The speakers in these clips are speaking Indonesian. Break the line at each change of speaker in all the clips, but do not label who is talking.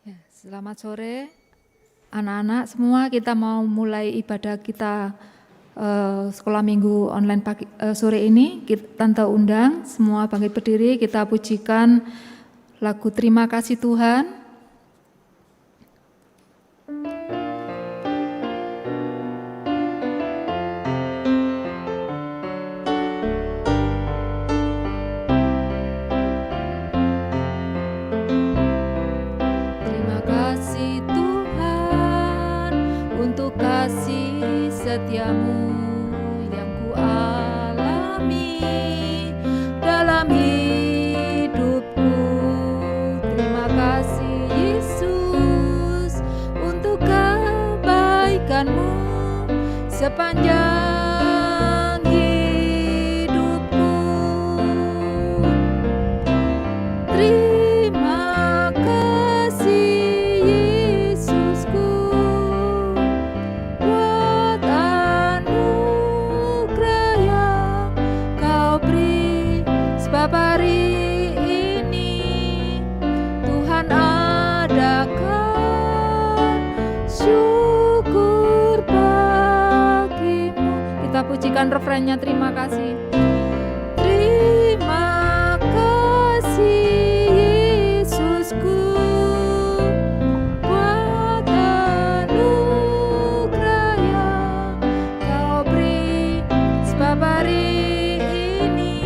Ya, selamat sore anak-anak semua. Kita mau mulai ibadah kita sekolah minggu online sore ini. Tante undang semua bangkit berdiri, kita pujikan lagu Terima Kasih Tuhan. Setiamu yang ku alami dalam hidupku. Terima kasih Yesus untuk kebaikanmu sepanjang hidupku. Terima kasih Yesusku buat anugerah yang kau beri. Sebab hari ini Tuhan adakan syukur bagimu. Kita pujikan refrennya, terima kasih. Terima kasih Yesusku buat anugerah yang kau beri. Sebab hari ini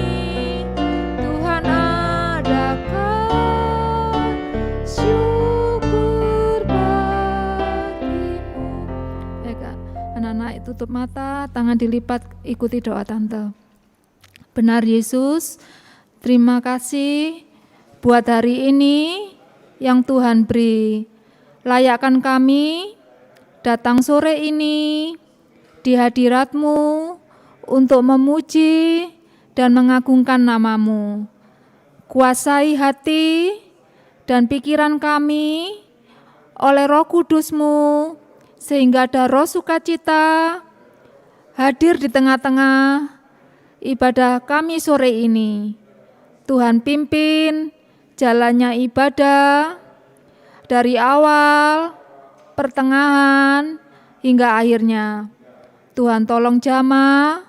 Tuhan adakan syukur bagimu. Baik, anak-anak tutup mata, tangan dilipat, ikuti doa tante. Benar Yesus, terima kasih buat hari ini yang Tuhan beri. Layakkan kami datang sore ini di hadirat-Mu untuk memuji dan mengagungkan nama-Mu. Kuasai hati dan pikiran kami oleh Roh Kudus-Mu, sehingga ada roh sukacita hadir di tengah-tengah ibadah kami sore ini. Tuhan pimpin jalannya ibadah dari awal, pertengahan, hingga akhirnya. Tuhan tolong jamah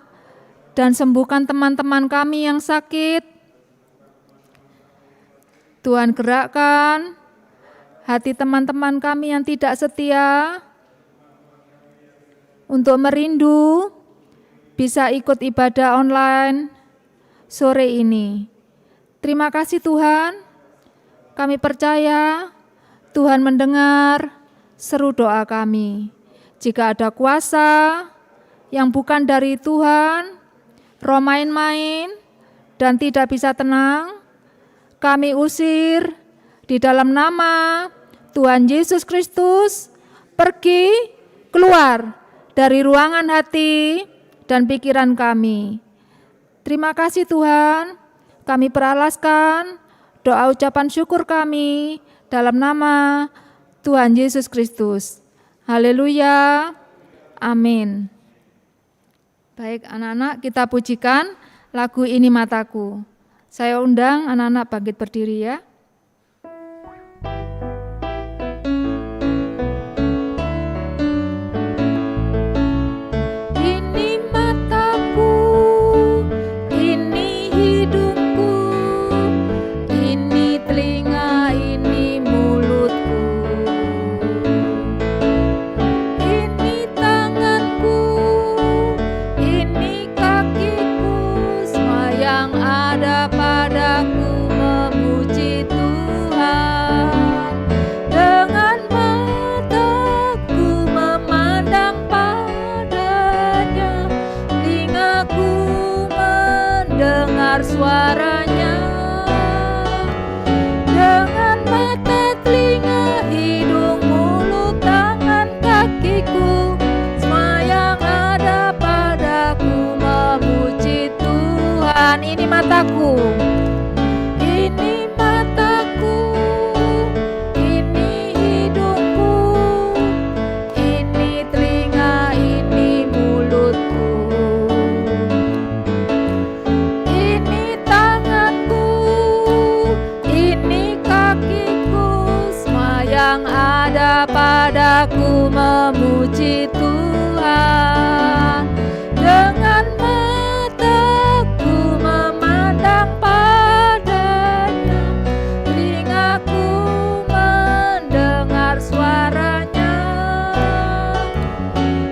dan sembuhkan teman-teman kami yang sakit. Tuhan gerakkan hati teman-teman kami yang tidak setia untuk merindu bisa ikut ibadah online sore ini. Terima kasih Tuhan, kami percaya Tuhan mendengar seru doa kami. Jika ada kuasa yang bukan dari Tuhan, roh main-main dan tidak bisa tenang, kami usir di dalam nama Tuhan Yesus Kristus. Pergi, keluar dari ruangan hati dan pikiran kami. Terima kasih Tuhan, kami peralaskan doa ucapan syukur kami dalam nama Tuhan Yesus Kristus. Haleluya, amin. Baik anak-anak, kita pujikan lagu Ini Mataku. Saya undang anak-anak bangkit berdiri ya. Padaku memuji yang ada padaku memuji Tuhan. Dengan mataku memandang padanya, telingaku mendengar suaranya.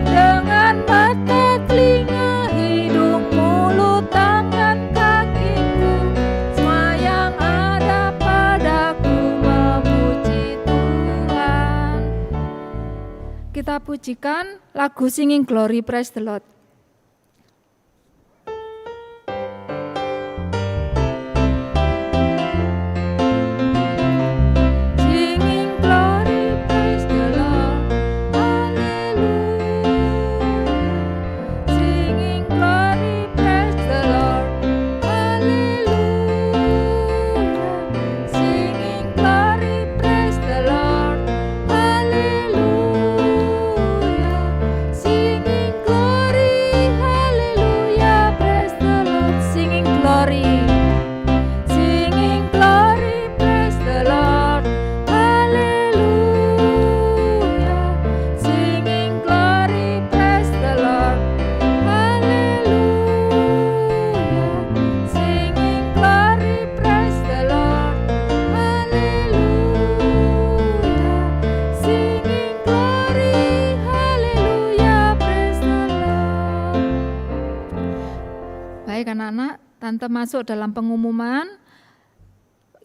Dengan mata, telinga, hidung, mulut, tangan, kakiku, semua yang ada padaku memuji Tuhan. Kita pujikan lagu Singing Glory, Praise the Lord. Tante masuk dalam pengumuman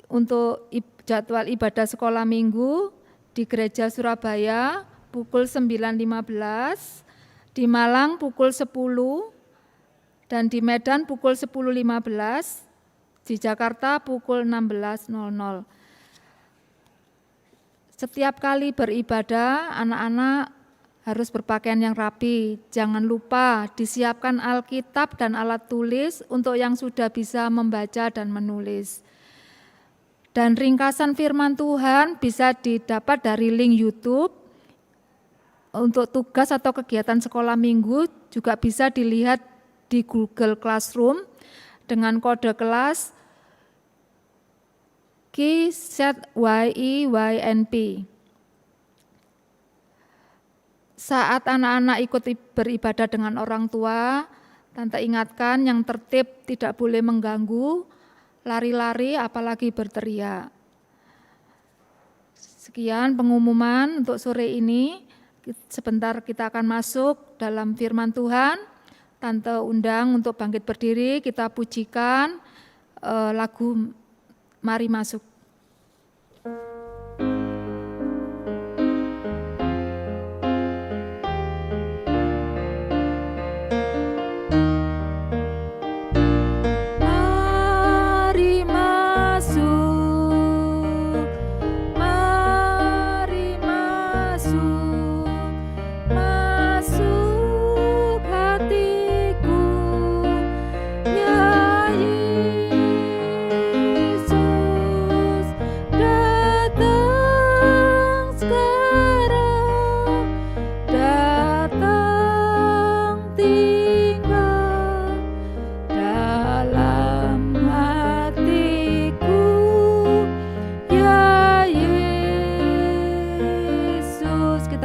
untuk jadwal ibadah sekolah minggu di Gereja Surabaya pukul 9.15, di Malang pukul 10, dan di Medan pukul 10.15, di Jakarta pukul 16.00. Setiap kali beribadah, anak-anak harus berpakaian yang rapi. Jangan lupa disiapkan Alkitab dan alat tulis untuk yang sudah bisa membaca dan menulis. Dan ringkasan firman Tuhan bisa didapat dari link YouTube. Untuk tugas atau kegiatan sekolah minggu juga bisa dilihat di Google Classroom dengan kode kelas KZYEYNP. Saat anak-anak ikut beribadah dengan orang tua, Tante ingatkan yang tertib tidak boleh mengganggu, lari-lari apalagi berteriak. Sekian pengumuman untuk sore ini. Sebentar kita akan masuk dalam firman Tuhan. Tante undang untuk bangkit berdiri, kita pujikan lagu Mari Masuk.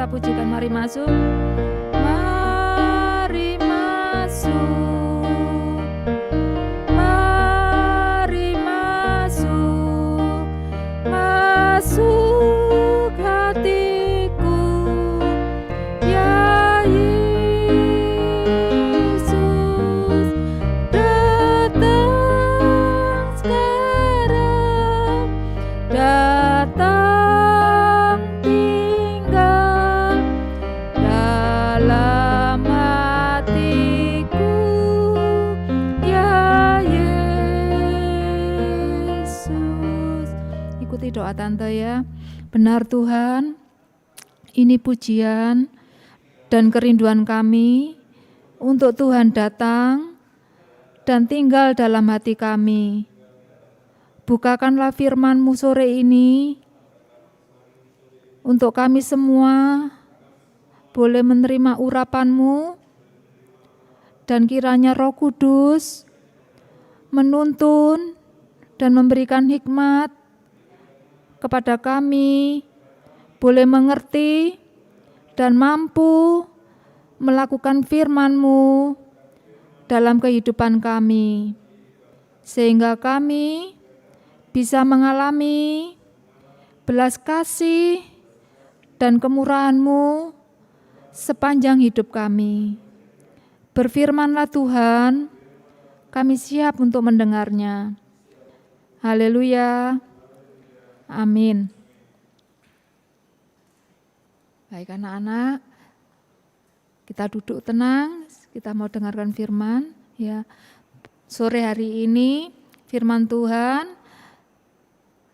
Pujikan mari masuk, mari masuk, mari masuk, masuk hatiku, ya Yesus, datang sekarang, datang dalam hatiku, ya Yesus. Ikuti doa Tante ya. Benar Tuhan, ini pujian dan kerinduan kami untuk Tuhan datang dan tinggal dalam hati kami. Bukakanlah firman-Mu sore ini untuk kami semua boleh menerima urapan-Mu, dan kiranya Roh Kudus menuntun dan memberikan hikmat kepada kami boleh mengerti dan mampu melakukan firman-Mu dalam kehidupan kami, sehingga kami bisa mengalami belas kasih dan kemurahan-Mu sepanjang hidup kami. Berfirman-Lah Tuhan, kami siap untuk mendengarnya. Haleluya. Amin. Baik anak-anak, kita duduk tenang, kita mau dengarkan firman. Ya, sore hari ini firman Tuhan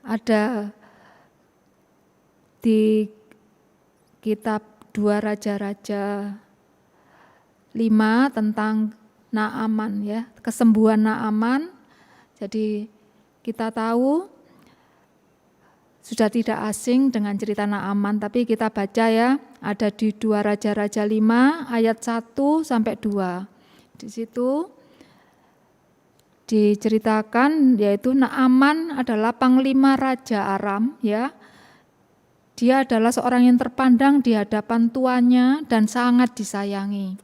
ada di kitab 2 Raja-Raja 5 tentang Naaman, ya, kesembuhan Naaman. Jadi kita tahu sudah tidak asing dengan cerita Naaman, tapi kita baca ya, ada di 2 Raja-Raja 5 ayat 1 sampai 2. Di situ diceritakan yaitu Naaman adalah panglima Raja Aram, ya. Dia adalah seorang yang terpandang di hadapan tuannya dan sangat disayangi.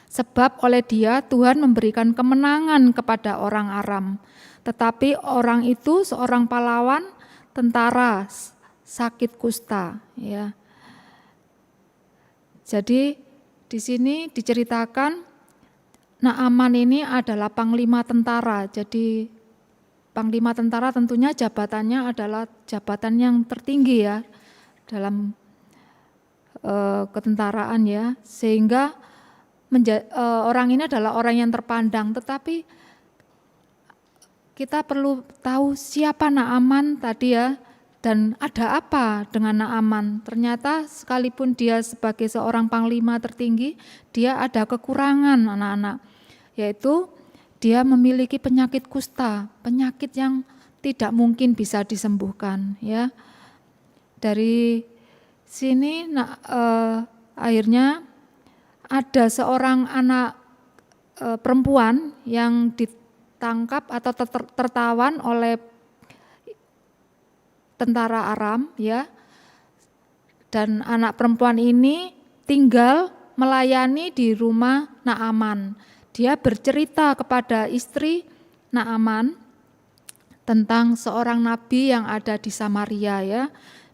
Sebab oleh dia Tuhan memberikan kemenangan kepada orang Aram. Tetapi orang itu seorang pahlawan tentara sakit kusta, ya. Jadi di sini diceritakan Naaman ini adalah panglima tentara. Jadi panglima tentara tentunya jabatannya adalah jabatan yang tertinggi, ya, dalam ketentaraan, ya. Sehingga orang ini adalah orang yang terpandang, tetapi kita perlu tahu siapa Naaman tadi, ya, dan ada apa dengan Naaman. Ternyata sekalipun dia sebagai seorang panglima tertinggi, dia ada kekurangan anak-anak, yaitu dia memiliki penyakit kusta, penyakit yang tidak mungkin bisa disembuhkan, ya. Dari sini akhirnya ada seorang anak perempuan yang ditangkap atau tertawan oleh tentara Aram, ya. Dan anak perempuan ini tinggal melayani di rumah Naaman. Dia bercerita kepada istri Naaman tentang seorang nabi yang ada di Samaria, ya.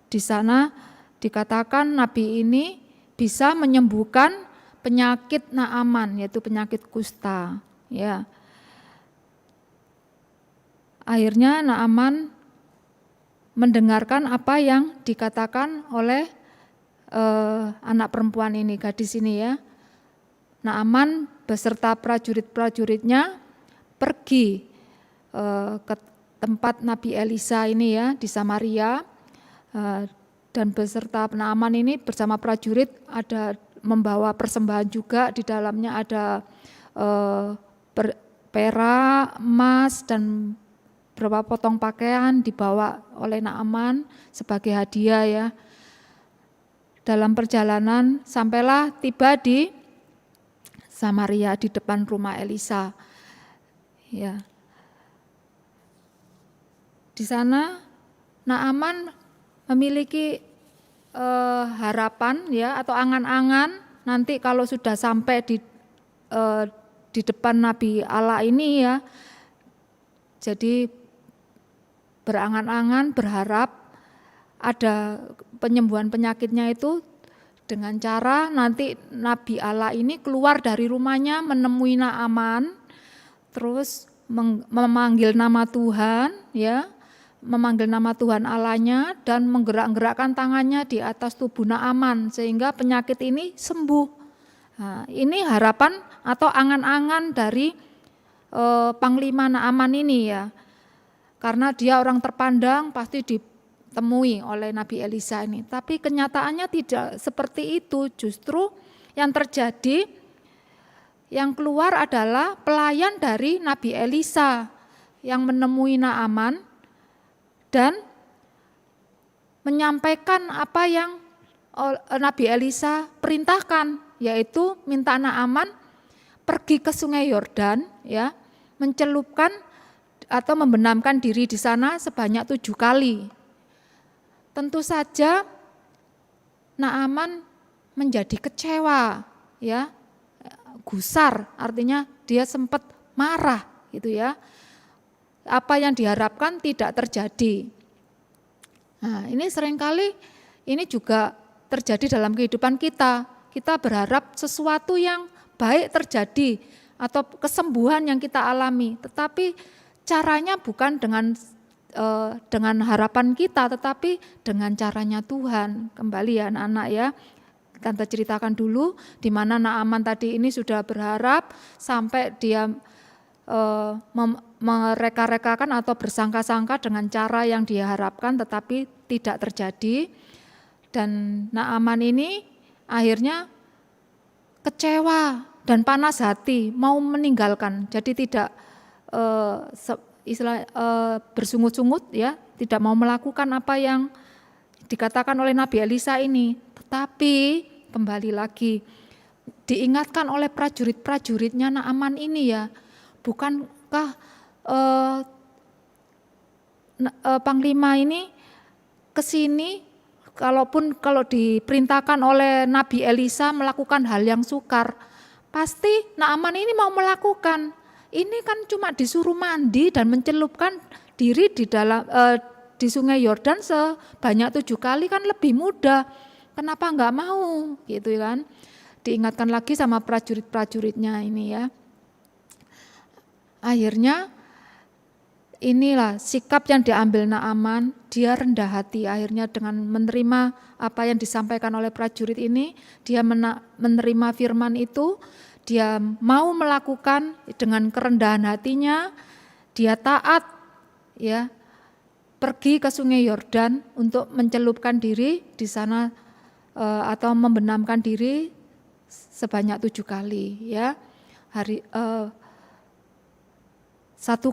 Di sana dikatakan nabi ini bisa menyembuhkan penyakit Naaman, yaitu penyakit kusta, ya. Akhirnya Naaman mendengarkan apa yang dikatakan oleh anak perempuan ini, gadis ini, ya. Naaman beserta prajurit-prajuritnya pergi ke tempat Nabi Elisa ini, ya, di Samaria, dan beserta Naaman ini bersama prajurit ada membawa persembahan juga, di dalamnya ada perak, emas, dan beberapa potong pakaian dibawa oleh Naaman sebagai hadiah, ya. Dalam perjalanan sampailah tiba di Samaria di depan rumah Elisa, ya. Di sana Naaman memiliki harapan, ya, atau angan-angan nanti kalau sudah sampai di depan Nabi Allah ini, ya. Jadi berangan-angan berharap ada penyembuhan penyakitnya itu dengan cara nanti Nabi Allah ini keluar dari rumahnya menemui Naaman, terus memanggil nama Tuhan, ya, memanggil nama Tuhan Allahnya dan menggerak-gerakkan tangannya di atas tubuh Naaman sehingga penyakit ini sembuh. Nah, ini harapan atau angan-angan dari panglima Naaman ini, ya. Karena dia orang terpandang pasti ditemui oleh Nabi Elisa ini. Tapi kenyataannya tidak seperti itu. Justru yang terjadi, yang keluar adalah pelayan dari Nabi Elisa yang menemui Naaman dan menyampaikan apa yang Nabi Elisa perintahkan, yaitu minta Naaman pergi ke Sungai Yordan, ya, mencelupkan atau membenamkan diri di sana sebanyak 7 kali. tentu saja Naaman menjadi kecewa, ya, gusar, artinya dia sempat marah, gitu ya. Apa yang diharapkan tidak terjadi. Nah, ini seringkali ini juga terjadi dalam kehidupan kita. Kita berharap sesuatu yang baik terjadi atau kesembuhan yang kita alami, tetapi caranya bukan dengan harapan kita, tetapi dengan caranya Tuhan. Kembali ya anak-anak ya, Tante ceritakan dulu di mana Naaman tadi ini sudah berharap sampai dia mereka-rekakan atau bersangka-sangka dengan cara yang dia harapkan, tetapi tidak terjadi. Dan Naaman ini akhirnya kecewa dan panas hati, mau meninggalkan. Jadi tidak bersungut-sungut ya, tidak mau melakukan apa yang dikatakan oleh Nabi Elisa ini. Tetapi kembali lagi diingatkan oleh prajurit-prajuritnya Naaman ini ya, bukankah Panglima ini kesini kalau diperintahkan oleh Nabi Elisa melakukan hal yang sukar, pasti Naaman ini mau melakukan. Ini kan cuma disuruh mandi dan mencelupkan diri di Sungai Yordan sebanyak 7 kali kan lebih mudah. Kenapa enggak mau? Gitu kan. Diingatkan lagi sama prajurit-prajuritnya ini ya. Akhirnya inilah sikap yang diambil Naaman, dia rendah hati akhirnya dengan menerima apa yang disampaikan oleh prajurit ini, dia menerima firman itu, dia mau melakukan dengan kerendahan hatinya, dia taat ya, pergi ke Sungai Yordan untuk mencelupkan diri di sana atau membenamkan diri sebanyak 7 kali ya. 1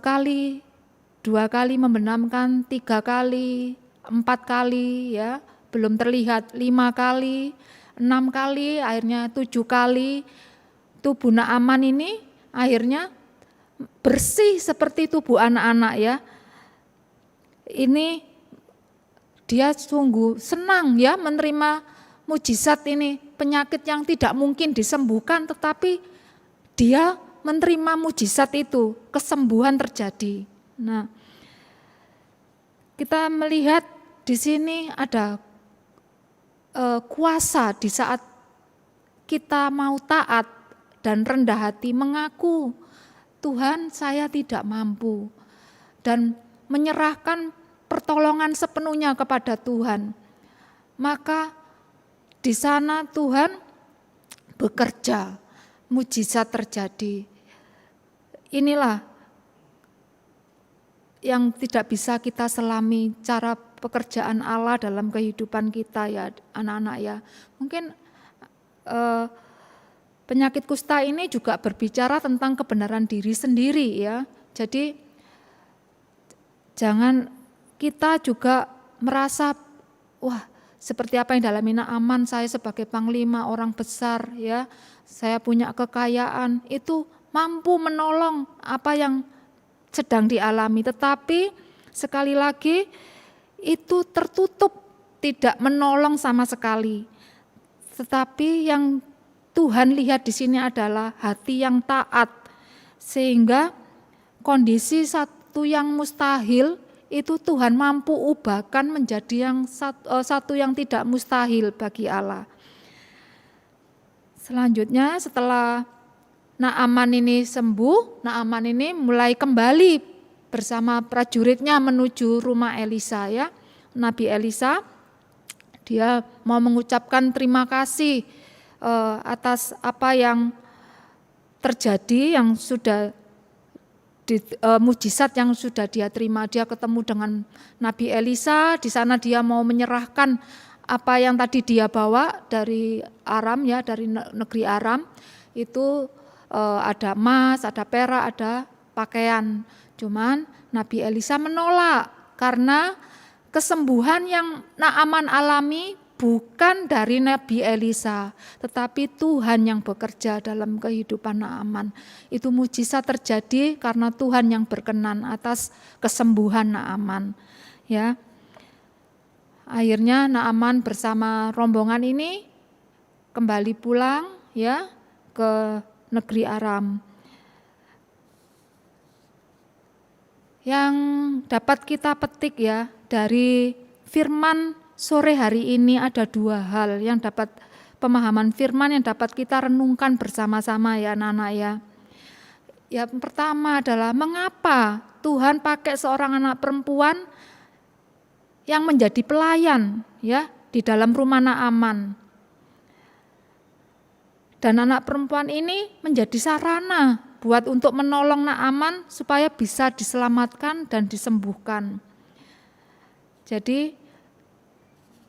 kali, 2 kali membenamkan, 3 kali, 4 kali ya, belum terlihat 5 kali, 6 kali, akhirnya 7 kali. Tubuh Naaman ini akhirnya bersih seperti tubuh anak-anak ya. Ini dia sungguh senang ya menerima mujizat ini, penyakit yang tidak mungkin disembuhkan, tetapi dia menerima mujizat itu, kesembuhan terjadi. Nah, kita melihat di sini ada kuasa di saat kita mau taat dan rendah hati mengaku, Tuhan saya tidak mampu, dan menyerahkan pertolongan sepenuhnya kepada Tuhan. Maka di sana Tuhan bekerja, mujizat terjadi. Inilah yang tidak bisa kita selami, cara pekerjaan Allah dalam kehidupan kita ya anak-anak ya. Mungkin penyakit kusta ini juga berbicara tentang kebenaran diri sendiri ya. Jadi jangan kita juga merasa wah seperti apa yang dialami Naaman, saya sebagai panglima orang besar ya, saya punya kekayaan, itu mampu menolong apa yang sedang dialami, tetapi sekali lagi itu tertutup, tidak menolong sama sekali. Tetapi yang Tuhan lihat di sini adalah hati yang taat, sehingga kondisi satu yang mustahil itu Tuhan mampu ubahkan menjadi satu yang tidak mustahil bagi Allah. Selanjutnya setelah Naaman ini sembuh, Naaman ini mulai kembali bersama prajuritnya menuju rumah Elisa ya. Nabi Elisa, dia mau mengucapkan terima kasih atas apa yang terjadi, yang sudah mujizat yang sudah dia terima. Dia ketemu dengan Nabi Elisa, di sana dia mau menyerahkan apa yang tadi dia bawa dari Aram ya, dari negeri Aram. Itu ada emas, ada perak, ada pakaian. Cuman Nabi Elisa menolak karena kesembuhan yang Naaman alami bukan dari Nabi Elisa, tetapi Tuhan yang bekerja dalam kehidupan Naaman. Itu mujizat terjadi karena Tuhan yang berkenan atas kesembuhan Naaman. Ya. Akhirnya Naaman bersama rombongan ini kembali pulang ya ke negeri Aram. Yang dapat kita petik ya dari firman sore hari ini ada dua hal yang dapat pemahaman firman yang dapat kita renungkan bersama-sama ya anak-anak ya. Yang pertama adalah mengapa Tuhan pakai seorang anak perempuan yang menjadi pelayan ya di dalam rumah Naaman. Dan anak perempuan ini menjadi sarana buat untuk menolong Naaman supaya bisa diselamatkan dan disembuhkan. Jadi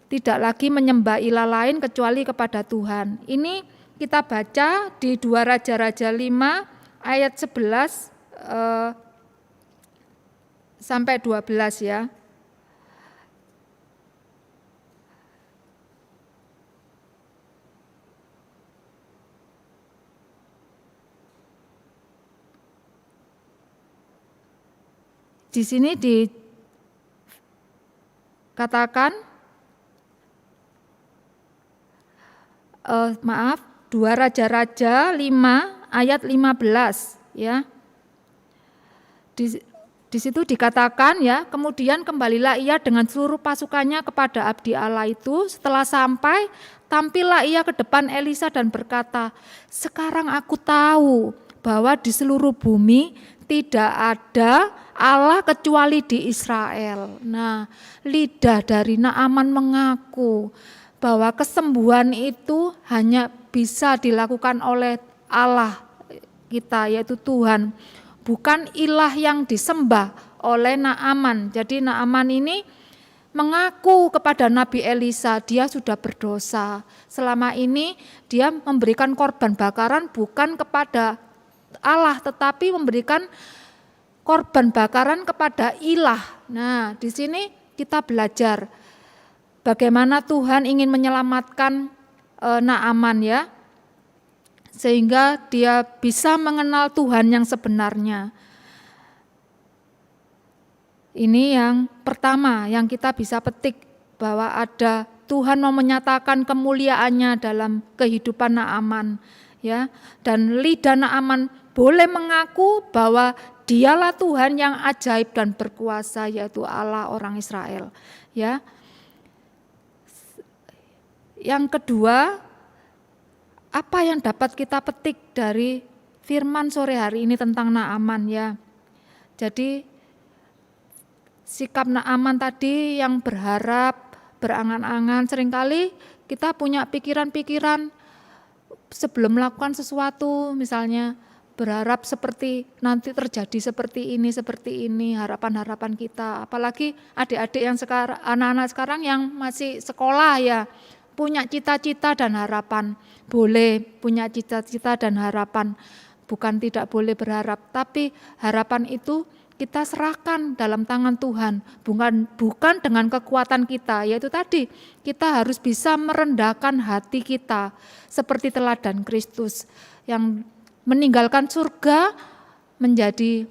tidak lagi menyembah ilah lain kecuali kepada Tuhan. Ini kita baca di 2 Raja-Raja 5 ayat 11 sampai 12 ya. Di sini dikatakan 2 Raja-Raja 5 ayat 15 ya. Di situ dikatakan ya, kemudian kembalilah ia dengan seluruh pasukannya kepada abdi Allah itu. Setelah sampai, tampillah ia ke depan Elisa dan berkata, "Sekarang aku tahu bahwa di seluruh bumi tidak ada Allah kecuali di Israel." Nah, lidah dari Naaman mengaku bahwa kesembuhan itu hanya bisa dilakukan oleh Allah kita, yaitu Tuhan, bukan ilah yang disembah oleh Naaman. Jadi Naaman ini mengaku kepada Nabi Elisa dia sudah berdosa. Selama ini dia memberikan korban bakaran bukan kepada Allah, tetapi memberikan korban bakaran kepada ilah. Nah, di sini kita belajar bagaimana Tuhan ingin menyelamatkan Naaman ya, sehingga dia bisa mengenal Tuhan yang sebenarnya. Ini yang pertama yang kita bisa petik, bahwa ada Tuhan mau menyatakan kemuliaannya dalam kehidupan Naaman ya, dan lidah Naaman boleh mengaku bahwa dialah Tuhan yang ajaib dan berkuasa, yaitu Allah orang Israel ya. Yang kedua, apa yang dapat kita petik dari firman sore hari ini tentang Naaman ya. Jadi sikap Naaman tadi yang berharap, berangan-angan, seringkali kita punya pikiran-pikiran sebelum melakukan sesuatu, misalnya berharap seperti nanti terjadi seperti ini, harapan-harapan kita. Apalagi adik-adik yang sekarang, anak-anak sekarang yang masih sekolah ya, punya cita-cita dan harapan. Boleh punya cita-cita dan harapan, bukan tidak boleh berharap, tapi harapan itu kita serahkan dalam tangan Tuhan, bukan dengan kekuatan kita, yaitu tadi kita harus bisa merendahkan hati kita seperti teladan Kristus yang meninggalkan surga menjadi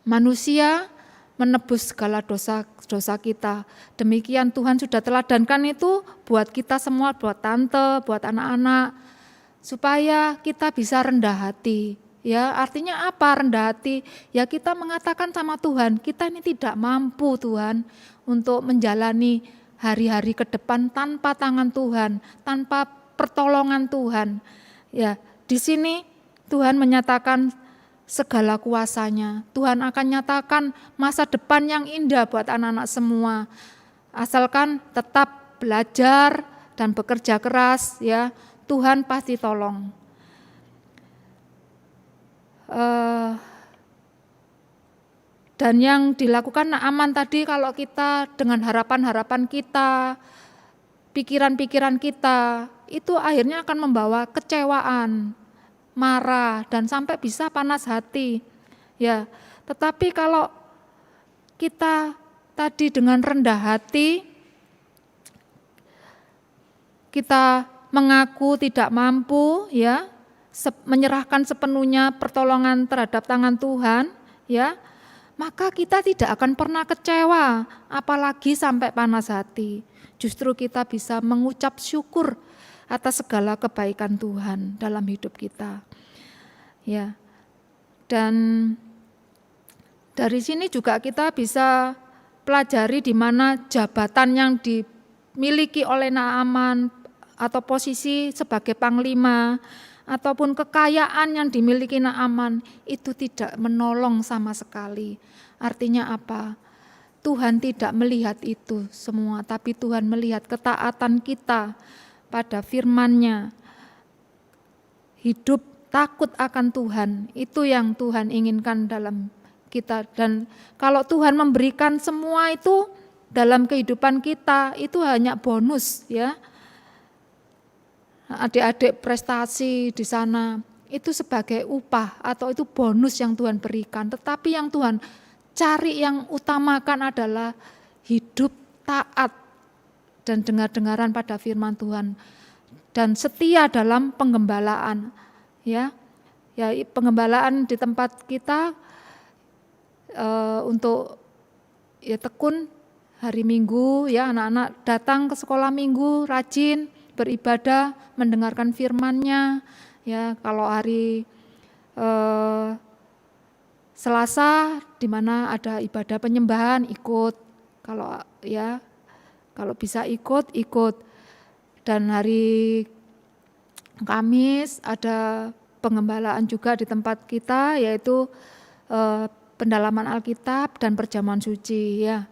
manusia, menebus segala dosa kita. Demikian Tuhan sudah teladankan itu buat kita semua, buat tante, buat anak-anak, supaya kita bisa rendah hati. Ya, artinya apa rendah hati? Ya kita mengatakan sama Tuhan, kita ini tidak mampu Tuhan untuk menjalani hari-hari ke depan tanpa tangan Tuhan, tanpa pertolongan Tuhan. Ya, di sini Tuhan menyatakan segala kuasanya. Tuhan akan nyatakan masa depan yang indah buat anak-anak semua. Asalkan tetap belajar dan bekerja keras ya, Tuhan pasti tolong. Dan yang dilakukan Naaman tadi, kalau kita dengan harapan-harapan kita, pikiran-pikiran kita, itu akhirnya akan membawa kecewaan, marah, dan sampai bisa panas hati. Ya, tetapi kalau kita tadi dengan rendah hati, kita mengaku tidak mampu, ya, menyerahkan sepenuhnya pertolongan terhadap tangan Tuhan, ya, maka kita tidak akan pernah kecewa, apalagi sampai panas hati. Justru kita bisa mengucap syukur atas segala kebaikan Tuhan dalam hidup kita. Ya. Dan dari sini juga kita bisa pelajari di mana jabatan yang dimiliki oleh Naaman atau posisi sebagai panglima ataupun kekayaan yang dimiliki Naaman itu tidak menolong sama sekali. Artinya apa? Tuhan tidak melihat itu semua, tapi Tuhan melihat ketaatan kita pada firman-Nya. Hidup takut akan Tuhan, itu yang Tuhan inginkan dalam kita. Dan kalau Tuhan memberikan semua itu dalam kehidupan kita, itu hanya bonus ya. Adik-adik prestasi di sana itu sebagai upah atau itu bonus yang Tuhan berikan. Tetapi yang Tuhan cari, yang utamakan adalah hidup taat dan dengar-dengaran pada firman Tuhan dan setia dalam penggembalaan. Ya, penggembalaan di tempat kita untuk ya tekun hari Minggu ya, anak-anak datang ke sekolah Minggu rajin beribadah, mendengarkan firman-Nya. Ya, kalau hari Selasa di mana ada ibadah penyembahan ikut, kalau bisa ikut. Dan hari Kamis ada penggembalaan juga di tempat kita, yaitu pendalaman Alkitab dan perjamuan suci ya.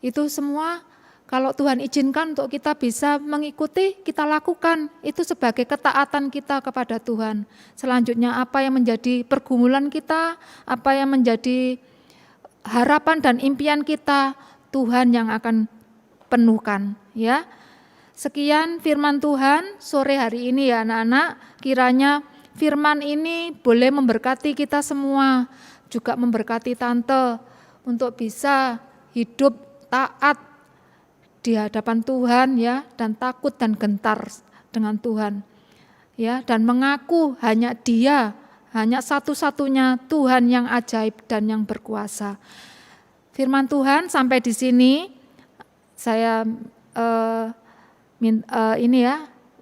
Itu semua kalau Tuhan izinkan untuk kita bisa mengikuti, kita lakukan. Itu sebagai ketaatan kita kepada Tuhan. Selanjutnya apa yang menjadi pergumulan kita, apa yang menjadi harapan dan impian kita, Tuhan yang akan penuhkan ya. Sekian firman Tuhan sore hari ini ya anak-anak. Kiranya firman ini boleh memberkati kita semua, juga memberkati tante untuk bisa hidup taat di hadapan Tuhan ya, dan takut dan gentar dengan Tuhan. Ya, dan mengaku hanya Dia, hanya satu-satunya Tuhan yang ajaib dan yang berkuasa. Firman Tuhan sampai di sini saya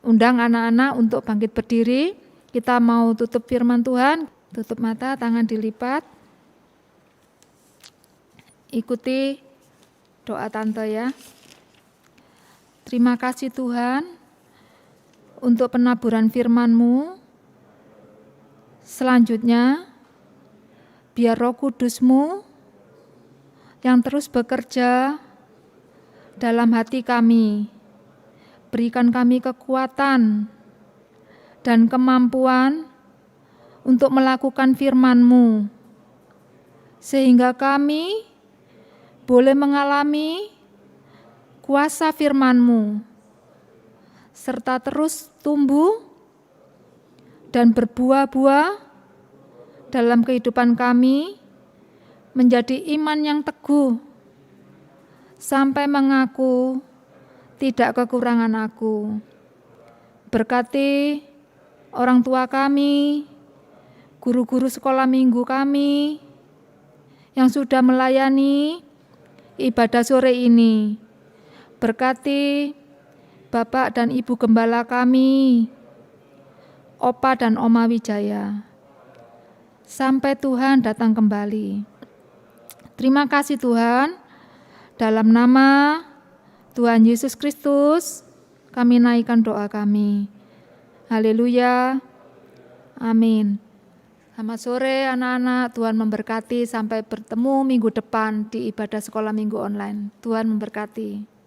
undang anak-anak untuk bangkit berdiri. Kita mau tutup firman Tuhan, tutup mata, tangan dilipat. Ikuti doa tante ya. Terima kasih Tuhan untuk penaburan firman-Mu. Selanjutnya, biar Roh Kudus-Mu yang terus bekerja dalam hati kami, berikan kami kekuatan dan kemampuan untuk melakukan firman-Mu, sehingga kami boleh mengalami kuasa firman-Mu, serta terus tumbuh dan berbuah-buah dalam kehidupan kami, menjadi iman yang teguh, sampai mengaku tidak kekurangan aku. Berkati orang tua kami, guru-guru sekolah minggu kami, yang sudah melayani ibadah sore ini. Berkati Bapak dan Ibu Gembala kami, Opa dan Oma Wijaya, sampai Tuhan datang kembali. Terima kasih Tuhan, dalam nama Tuhan Yesus Kristus, kami naikkan doa kami. Haleluya, amin. Selamat sore anak-anak, Tuhan memberkati, sampai bertemu minggu depan di ibadah sekolah minggu online. Tuhan memberkati.